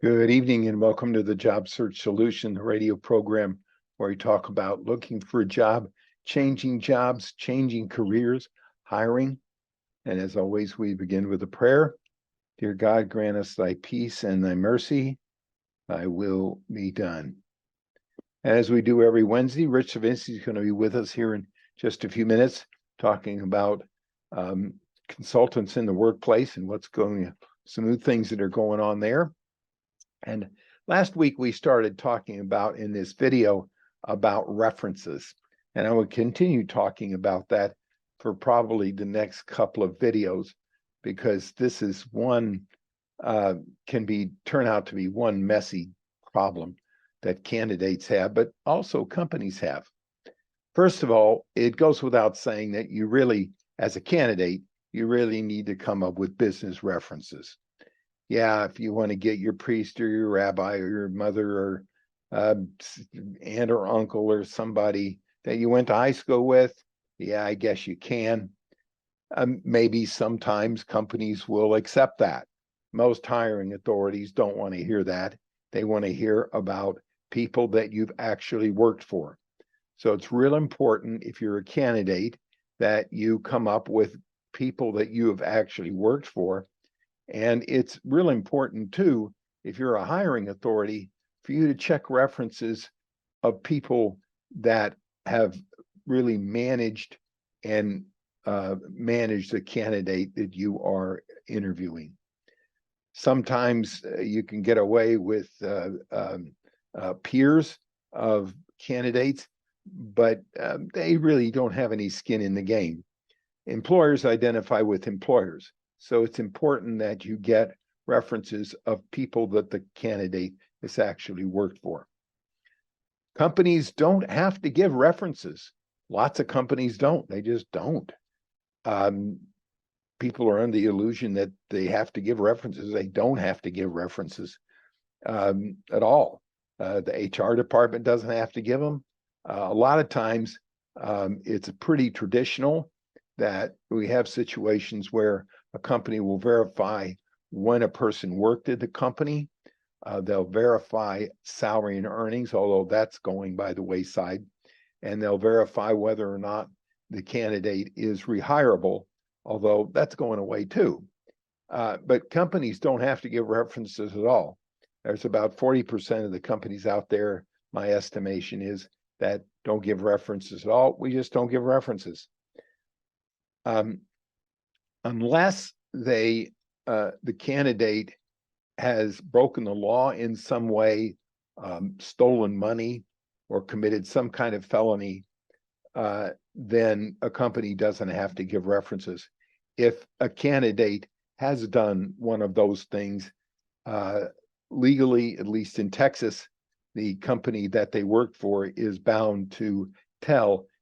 Good evening and welcome to the Job Search Solution, the radio program where we talk about looking for a job, changing jobs, changing careers, hiring. And as always, we begin with a prayer. Dear God, grant us thy peace and thy mercy. Thy will be done. As we do every Wednesday, Rich Savinski is going to be with us here in just a few minutes, talking about consultants in the workplace and some new things that are going on there. And last week we started talking about in this video about references, and I will continue talking about that for probably the next couple of videos, because this is one turn out to be one messy problem that candidates have, but also companies have. First of all, it goes without saying that you really, as a candidate, you really need to come up with business references. Yeah, if you want to get your priest or your rabbi or your mother or aunt or uncle or somebody that you went to high school with, yeah, I guess you can. Maybe sometimes companies will accept that. Most hiring authorities don't want to hear that. They want to hear about people that you've actually worked for. So it's real important, if you're a candidate, that you come up with people that you have actually worked for. And it's real important too, if you're a hiring authority, for you to check references of people that have really managed the candidate that you are interviewing. Sometimes you can get away with peers of candidates, but they really don't have any skin in the game. Employers identify with employers. So it's important that you get references of people that the candidate has actually worked for. Companies don't have to give references. Lots of companies don't. They just don't. People are under the illusion that they have to give references. They don't have to give references at all. The HR department doesn't have to give them. A lot of times, it's pretty traditional that we have situations where a company will verify when a person worked at the company. They'll verify salary and earnings, although that's going by the wayside. And they'll verify whether or not the candidate is rehirable, although that's going away too. But companies don't have to give references at all. There's about 40% of the companies out there, my estimation is, that don't give references at all. We just don't give references. Unless the candidate has broken the law in some way, stolen money, or committed some kind of felony, then a company doesn't have to give references. If a candidate has done one of those things, legally, at least in Texas, the company that they work for is bound to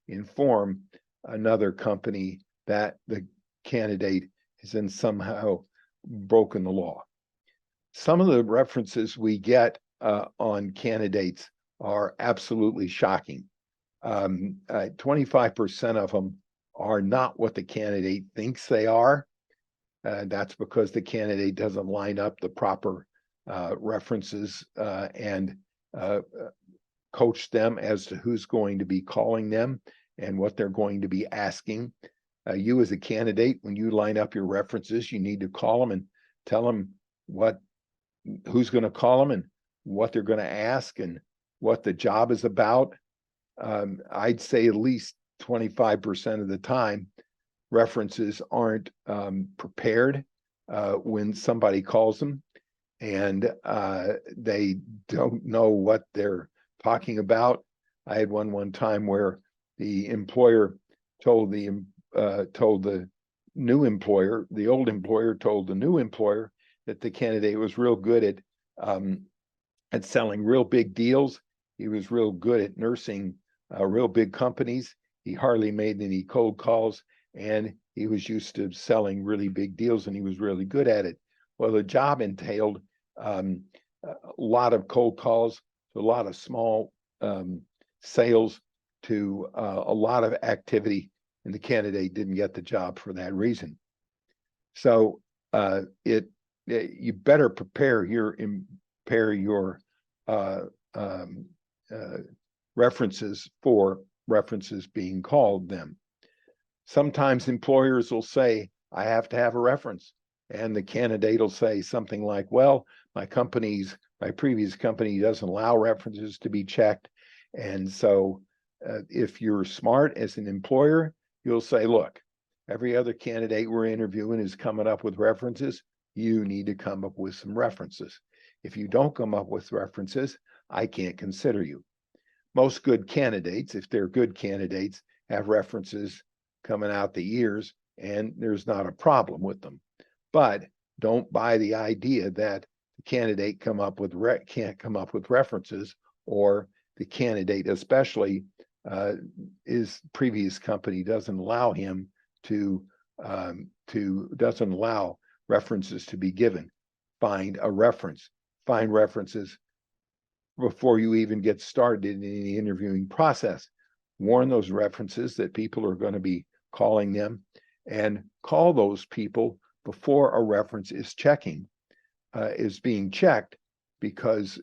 inform another company that the candidate has then somehow broken the law. Some of the references we get on candidates are absolutely shocking. 25% of them are not what the candidate thinks they are. That's because the candidate doesn't line up the proper references and coach them as to who's going to be calling them and what they're going to be asking. You as a candidate, when you line up your references, you need to call them and tell them who's going to call them and what they're going to ask and what the job is about. I'd say at least 25% of the time, references aren't prepared when somebody calls them, and they don't know what they're talking about. I had one time where the employer told the new employer, the old employer told the new employer that the candidate was real good at selling real big deals. He was real good at nursing real big companies. He hardly made any cold calls, and he was used to selling really big deals, and he was really good at it. Well, the job entailed a lot of cold calls, a lot of small sales, to a lot of activity, and the candidate didn't get the job for that reason. So you better prepare your prepare your references for references being called them. Sometimes employers will say, I have to have a reference. And the candidate will say something like, well, my previous company doesn't allow references to be checked. And so if you're smart as an employer, you'll say, look, every other candidate we're interviewing is coming up with references. You need to come up with some references. If you don't come up with references, I can't consider you. Most good candidates, if they're good candidates, have references coming out the ears, and there's not a problem with them. But don't buy the idea that the candidate can't come up with references, or the candidate, especially his previous company, doesn't allow him doesn't allow references to be given. Find a reference. Find references before you even get started in the interviewing process. Warn those references that people are going to be calling them, and call those people before a reference is being checked, because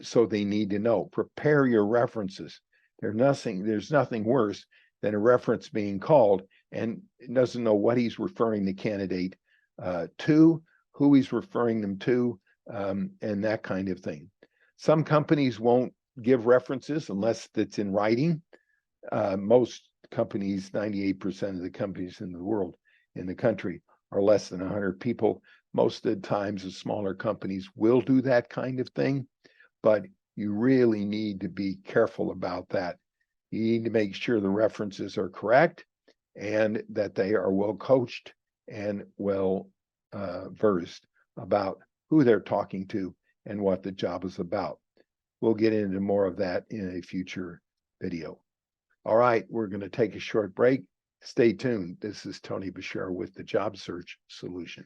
so they need to know. Prepare your references. There's nothing worse than a reference being called and doesn't know what he's referring the candidate to, who he's referring them to, and that kind of thing. Some companies won't give references unless it's in writing. Most companies, 98% of the companies in the world, in the country, are less than 100 people. Most of the times, the smaller companies will do that kind of thing, but you really need to be careful about that. You need to make sure the references are correct and that they are well coached and well versed about who they're talking to and what the job is about. We'll get into more of that in a future video. All right, we're going to take a short break. Stay tuned. This is Tony Bashir with the Job Search Solution.